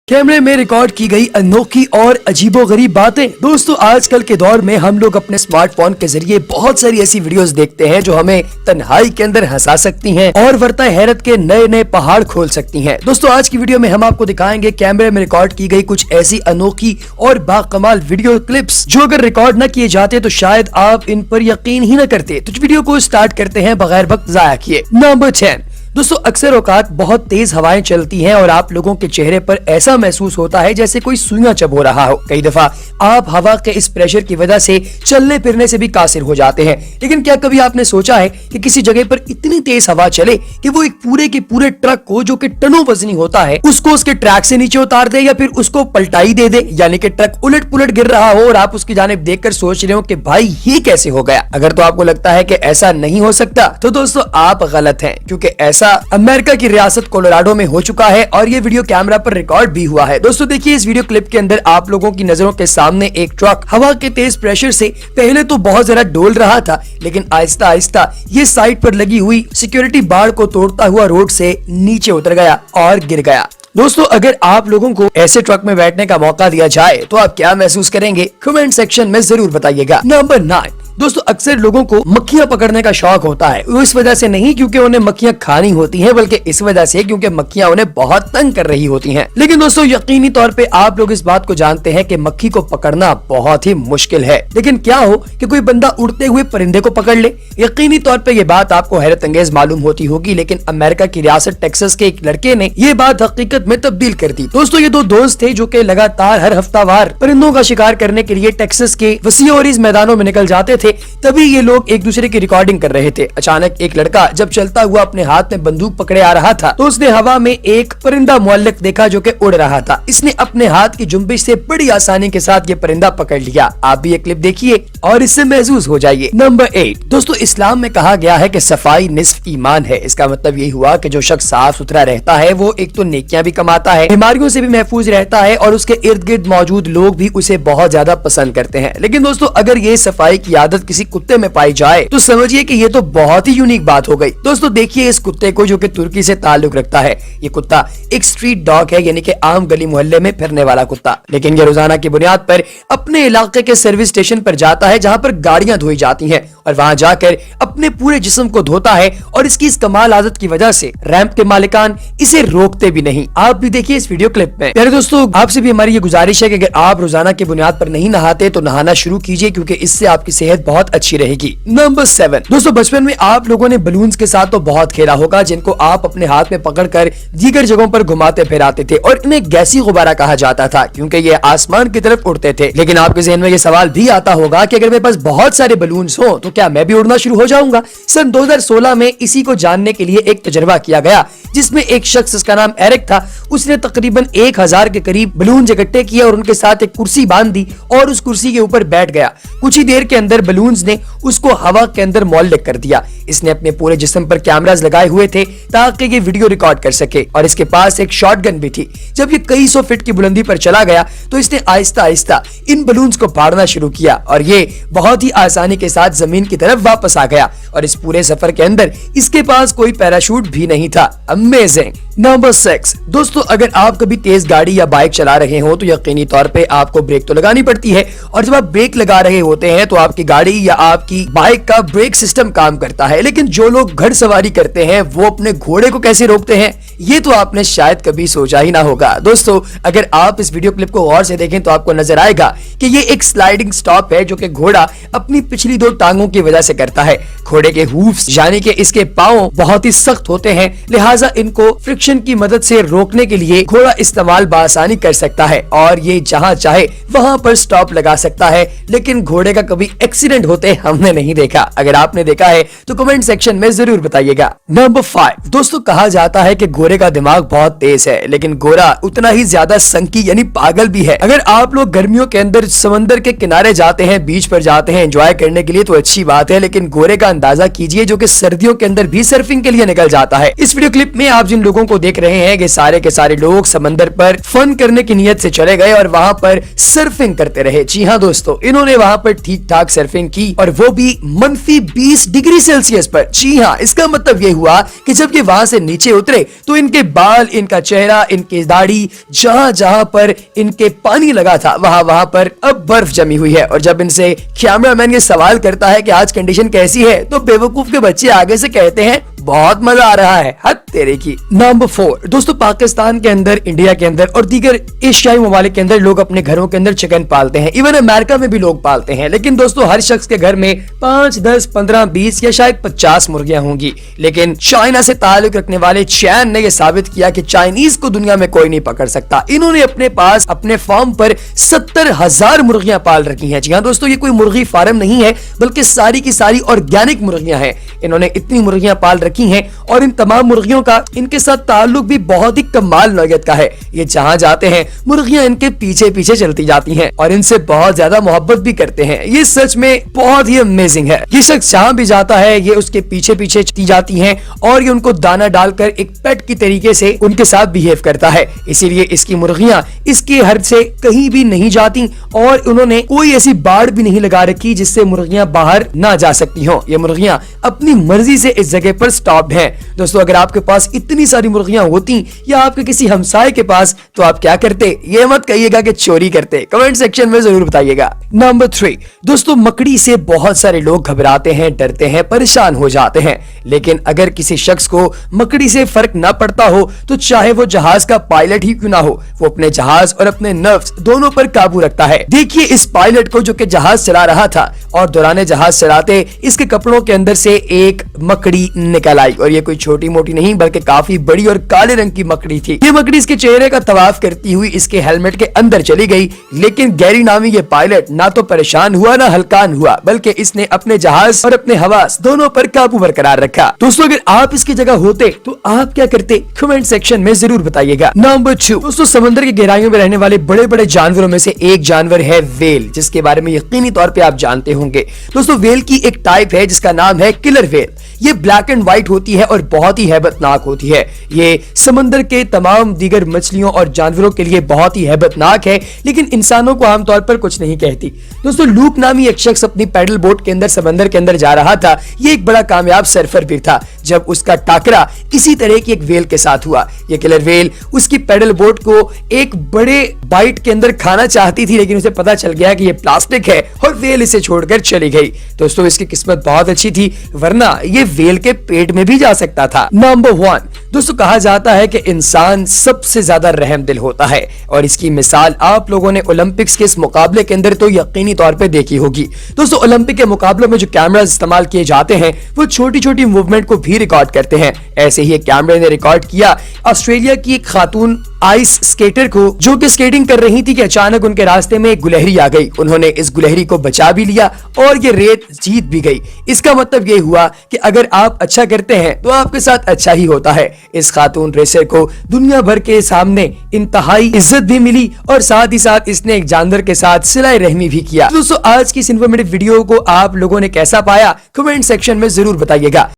कैमरे में रिकॉर्ड की गई अनोखी और अजीबोगरीब बातें। दोस्तों, आजकल के दौर में हम लोग अपने स्मार्टफोन के जरिए बहुत सारी ऐसी वीडियोस देखते हैं जो हमें तन्हाई के अंदर हंसा सकती हैं और वर्ता हैरत के नए नए पहाड़ खोल सकती हैं। दोस्तों, आज की वीडियो में हम आपको दिखाएंगे कैमरे में रिकॉर्ड की गई कुछ ऐसी अनोखी और बाकमाल वीडियो क्लिप्स जो अगर रिकॉर्ड न किए जाते तो शायद आप इन पर यकीन ही न करते। तो वीडियो को स्टार्ट करते हैं बगैर वक्त जाया किए। नंबर 10। दोस्तों, अक्सर औकात बहुत तेज हवाएं चलती हैं और आप लोगों के चेहरे पर ऐसा महसूस होता है जैसे कोई सुइयां चबो रहा हो। कई दफा आप हवा के इस प्रेशर की वजह से चलने फिरने से भी कासिर हो जाते हैं। लेकिन क्या कभी आपने सोचा है कि किसी जगह पर इतनी तेज हवा चले कि वो एक पूरे के पूरे ट्रक को जो कि टनों वजनी होता है उसको उसके ट्रैक से नीचे उतार दे या फिर उसको पलटाई दे दे, यानी कि ट्रक उलट पुलट गिर रहा हो और आप उसकी जानिब देखकर सोच रहे हो कि भाई ये कैसे हो गया। अगर तो आपको लगता है कि ऐसा नहीं हो सकता तो दोस्तों आप गलत हैं, क्योंकि ऐसा अमेरिका की रियासत कोलोराडो में हो चुका है और ये वीडियो कैमरा पर रिकॉर्ड भी हुआ है। दोस्तों देखिए, इस वीडियो क्लिप के अंदर आप लोगों की नजरों के सामने एक ट्रक हवा के तेज प्रेशर से पहले तो बहुत जरा डोल रहा था, लेकिन आहिस्ता आहिस्ता ये साइड पर लगी हुई सिक्योरिटी बाड़ को तोड़ता हुआ रोड से नीचे उतर गया और गिर गया। दोस्तों, अगर आप लोगों को ऐसे ट्रक में बैठने का मौका दिया जाए तो आप क्या महसूस करेंगे? कमेंट सेक्शन में जरूर बताइएगा। नंबर 9। दोस्तों, अक्सर लोगों को मक्खियां पकड़ने का शौक होता है। वो इस वजह से नहीं क्योंकि उन्हें मक्खियां खानी होती हैं, बल्कि इस वजह से क्योंकि मक्खियां उन्हें बहुत तंग कर रही होती हैं। लेकिन दोस्तों, यकीनी तौर पे आप लोग इस बात को जानते हैं कि मक्खी को पकड़ना बहुत ही मुश्किल है। लेकिन क्या हो कि कोई बंदा उड़ते हुए परिंदे को पकड़ ले? यकीनी तौर पे ये बात आपको हैरत अंगेज मालूम होती होगी, लेकिन अमेरिका की रियासत टेक्सास के एक लड़के ने ये बात हकीकत में तब्दील कर दी। दोस्तों, ये दो दोस्त थे जो कि लगातार हर हफ्तावार परिंदों का शिकार करने के लिए टेक्सास के वसीओरिज मैदानों में निकल जाते थे। तभी ये लोग एक दूसरे की रिकॉर्डिंग कर रहे थे। अचानक एक लड़का जब चलता हुआ अपने हाथ में बंदूक पकड़े आ रहा था तो उसने हवा में एक परिंदा मुअल्लक देखा जो कि उड़ रहा था। इसने अपने हाथ की जुम्बिश से बड़ी आसानी के साथ ये परिंदा पकड़ लिया। आप भी ये क्लिप देखिए और इससे महसूस हो जाइए। नंबर 8। दोस्तों, इस्लाम में कहा गया है कि सफाई निस्फ ईमान है। इसका मतलब ये हुआ कि जो शख्स साफ सुथरा रहता है वो एक तो नेकियां भी कमाता है, बीमारियों से भी महफूज रहता है और उसके इर्द गिर्द मौजूद लोग भी उसे बहुत ज्यादा पसंद करते हैं। लेकिन दोस्तों, अगर ये सफाई की आदत किसी कुत्ते में पाई जाए तो समझिए कि ये तो बहुत ही यूनिक बात हो गई। दोस्तों देखिए इस कुत्ते को जो कि तुर्की से ताल्लुक रखता है। ये कुत्ता एक स्ट्रीट डॉग है, यानी कि आम गली मोहल्ले में फिरने वाला कुत्ता। लेकिन ये रोजाना की बुनियाद पर अपने इलाके के सर्विस स्टेशन पर जाता है जहां पर गाड़ियां धोई जाती हैं और वहां जाकर अपने पूरे जिस्म को धोता है और इसकी इस कमाल आदत की वजह से रैंप के मालिकान इसे रोकते भी नहीं। आप भी देखिए इस वीडियो क्लिप में। प्यारे दोस्तों, आपसे भी हमारी ये गुजारिश है कि अगर आप रोजाना की बुनियाद पर नहीं नहाते तो नहाना शुरू कीजिए, क्योंकि इससे आपकी सेहत बहुत अच्छी रहेगी। नंबर 7। दोस्तों, बचपन में आप लोगों ने बलून्स के साथ तो बहुत खेला होगा, जिनको आप अपने हाथ में पकड़कर दीगर जगहों पर घुमाते फिराते थे और इन्हें गैसी गुब्बारा कहा जाता था क्योंकि ये आसमान की तरफ उड़ते थे। लेकिन आपके ज़हन में ये सवाल भी आता होगा कि अगर मेरे पास बहुत सारे बलून्स हो तो क्या मैं भी उड़ना शुरू हो जाऊंगा? सन 2016 में इसी को जानने के लिए एक तजर्बा किया गया, जिसमें एक शख्स, जिसका नाम एरिक था, उसने तकरीबन 1000 के करीब बलून इकट्ठे किए और उनके साथ एक कुर्सी बांध दी और उस कुर्सी के ऊपर बैठ गया। कुछ ही देर के अंदर बलून्स ने उसको हवा के अंदर मुअल्लिक कर दिया। इसने अपने पूरे जिस्म पर कैमरास लगाए हुए थे ताकि ये वीडियो रिकॉर्ड कर सके और इसके पास एक शॉटगन भी थी। जब ये कई सौ फीट की बुलंदी पर चला गया तो इसने आहिस्ता आहिस्ता इन बलून्स को फाड़ना शुरू किया और ये बहुत ही आसानी के साथ जमीन की तरफ वापस आ गया और इस पूरे सफर के अंदर इसके पास कोई पैराशूट भी नहीं था। अमेजिंग। नंबर 6। दोस्तों, अगर आप कभी तेज गाड़ी या बाइक चला रहे हो तो यकीनी तौर पे आपको ब्रेक तो लगानी पड़ती है और जब आप ब्रेक लगा रहे होते हैं तो आपकी गाड़ी या आपकी बाइक का ब्रेक सिस्टम काम करता है। लेकिन जो लोग घुड़सवारी करते हैं वो अपने घोड़े को कैसे रोकते हैं, ये तो आपने शायद कभी सोचा ही ना होगा। दोस्तों, अगर आप इस वीडियो क्लिप को गौर से देखें तो आपको नजर आएगा कि ये एक स्लाइडिंग स्टॉप है जो कि घोड़ा अपनी पिछली 2 टांगों की वजह से करता है। घोड़े के हूफ्स यानी कि इसके पांव बहुत ही सख्त होते हैं, लिहाजा इनको फ्रिक्शन की मदद से रोकने के लिए घोड़ा इस्तेमाल बासानी कर सकता है और ये जहां चाहे वहां पर स्टॉप लगा सकता है। लेकिन घोड़े का कभी एक्सीडेंट होते हमने नहीं देखा। अगर आपने देखा है तो कमेंट सेक्शन में जरूर बताइएगा। नंबर 5। दोस्तों, कहा जाता है कि घोड़े का दिमाग बहुत तेज है, लेकिन घोड़ा उतना ही ज्यादा संकी यानी पागल भी है। अगर आप लोग गर्मियों के अंदर समंदर के किनारे जाते हैं, बीच पर जाते हैं एंजॉय करने के लिए तो अच्छी बात है, लेकिन घोड़े का अंदाजा कीजिए जो कि सर्दियों के अंदर भी सर्फिंग के लिए निकल जाता है। इस वीडियो क्लिप में आप जिन लोगों को को देख रहे हैं कि सारे के सारे लोग समंदर पर फन करने की नीयत से चले गए और वहां पर सर्फिंग करते रहे। जी हाँ दोस्तों, इन्होंने वहां पर ठीक ठाक सर्फिंग की और वो भी -20 डिग्री सेल्सियस पर। जी हाँ, इसका मतलब ये हुआ कि जब ये वहां से नीचे उतरे तो इनके बाल, इनका चेहरा, इनकी दाढ़ी, जहां जहां पर इनके पानी लगा था वहां पर अब बर्फ जमी हुई है। और जब इनसे कैमरामैन ये सवाल करता है कि आज कंडीशन कैसी है, तो बेवकूफ के बच्चे आगे से कहते हैं बहुत मजा आ रहा है। हद तेरे की। नंबर 4 दोस्तों, पाकिस्तान के अंदर, इंडिया के अंदर और दीगर एशियाई ममालिक के अंदर लोग अपने घरों के अंदर चिकन पालते हैं। इवन अमेरिका में भी लोग पालते हैं। लेकिन दोस्तों, हर शख्स के घर में 5, 10, 15, 20 या शायद 50 मुर्गियां होंगी। लेकिन चाइना से ताल्लुक रखने वाले चैन ने यह साबित किया कि चाइनीज को दुनिया में कोई नहीं पकड़ सकता। इन्होंने अपने पास अपने फार्म पर 70,000 मुर्गियां पाल रखी हैं। जी हाँ दोस्तों, ये कोई मुर्गी फार्म नहीं है, बल्कि सारी की सारी ऑर्गेनिक मुर्गियां हैं। इन्होंने इतनी मुर्गियां पाल रखी हैं और इन तमाम मुर्गियों का इनके साथ ताल्लुक भी बहुत ही कमाल नौयत का है। ये जहां जाते हैं मुर्गियां इनके पीछे पीछे चलती जाती हैं और इनसे बहुत ज्यादा मोहब्बत भी करते हैं। ये सच में बहुत ही अमेजिंग है। ये शख्स जहां भी जाता है ये उसके पीछे पीछे चलती जाती हैं और ये उनको दाना डालकर एक पेट की तरीके से उनके साथ बिहेव करता है। इसीलिए इसकी मुर्गियां इसके हद से कहीं भी नहीं जाती और उन्होंने कोई ऐसी बाड़ भी नहीं लगा रखी जिससे मुर्गियां बाहर ना जा सकती हो। ये मुर्गियां अपनी मर्जी से इस जगह पर स्टॉप हैं। दोस्तों, अगर आपके पास इतनी सारी मुर्गियां होती या आपके किसी हमसाये के पास, तो आप क्या करते? ये मत कहिएगा कि चोरी करते। कमेंट सेक्शन में जरूर बताइएगा। नंबर 3 दोस्तों, मकड़ी से बहुत सारे लोग घबराते हैं, डरते हैं, परेशान हो जाते हैं। लेकिन अगर किसी शख्स को मकड़ी से फर्क ना पड़ता हो, तो चाहे वो जहाज का पायलट ही क्यों ना हो, वो अपने जहाज और अपने नर्व्स दोनों पर काबू रखता है। देखिए इस पायलट को जो कि जहाज चला रहा था और दौरान जहाज चलाते इसके कपड़ों के अंदर से एक मकड़ी निकल आई और ये कोई छोटी मोटी नहीं बल्कि काफी बड़ी और काले रंग की मकड़ी थी। ये मकड़ी इसके चेहरे का तवाफ करती हुई इसके हेलमेट के अंदर चली गई। लेकिन गैरी नामी ये पायलट ना तो परेशान हुआ ना हल्कान हुआ, बल्कि इसने अपने जहाज और अपने हवास दोनों पर काबू बरकरार रखा। दोस्तों, अगर आप इसकी जगह होते तो आप क्या करते? कमेंट सेक्शन में जरूर बताइएगा। नंबर 2 दोस्तों, समंदर की गहराइयों में रहने वाले बड़े बड़े जानवरों में से एक जानवर है वेल, जिसके बारे में यकीनी तौर पे आप जानते होंगे। दोस्तों, वेल की एक टाइप है जिसका नाम है किलर वेल। ये ब्लैक एंड व्हाइट होती है और बहुत ही हैबतनाक होती है। ये समंदर के तमाम दीगर मछलियों और जानवरों के लिए बहुत ही हैबतनाक है, लेकिन इंसानों को आमतौर पर कुछ नहीं कहती। दोस्तों, लूक नामी एक शख्स अपनी पैडल बोट के अंदर समंदर के अंदर जा रहा था। ये एक बड़ा कामयाब सर्फर भी था जब उसका टाकरा इसी तरह की एक वेल के साथ हुआ। ये किलर वेल उसकी पैडल बोट को एक बड़े बाइट के अंदर खाना चाहती थी, लेकिन उसे पता चल गया कि ये प्लास्टिक है और वेल इसे छोड़कर चली गई। दोस्तों, इसकी किस्मत बहुत अच्छी थी, वरना ये वेल के पेट में भी जा सकता था। नंबर 1 दोस्तों, कहा जाता है कि इंसान सबसे ज्यादा रहमदिल होता है और इसकी मिसाल आप लोगों ने ओलंपिक्स के इस मुकाबले के अंदर तो यकीनी तौर पे देखी होगी। दोस्तों, ओलंपिक के मुकाबलों में जो कैमरास इस्तेमाल किए जाते हैं वो छोटी छोटी मूवमेंट को भी रिकॉर्ड करते हैं। ऐसे ही एक कैमरे ने रिकॉर्ड किया ऑस्ट्रेलिया की एक खातून आइस स्केटर को, जो कि स्केटिंग कर रही थी कि अचानक उनके रास्ते में एक गुलहरी आ गई। उन्होंने इस गुलहरी को बचा भी लिया और ये रेत जीत भी गई। इसका मतलब ये हुआ कि अगर आप अच्छा करते हैं तो आपके साथ अच्छा ही होता है। इस खातून रेसर को दुनिया भर के सामने इंतहाई इज्जत भी मिली और साथ ही साथ इसने एक जानवर के साथ सिलाई रहमी भी किया। दोस्तों, आज की इस इन्फॉर्मेटिव वीडियो को आप लोगों ने कैसा पाया? कमेंट सेक्शन में जरूर बताइएगा।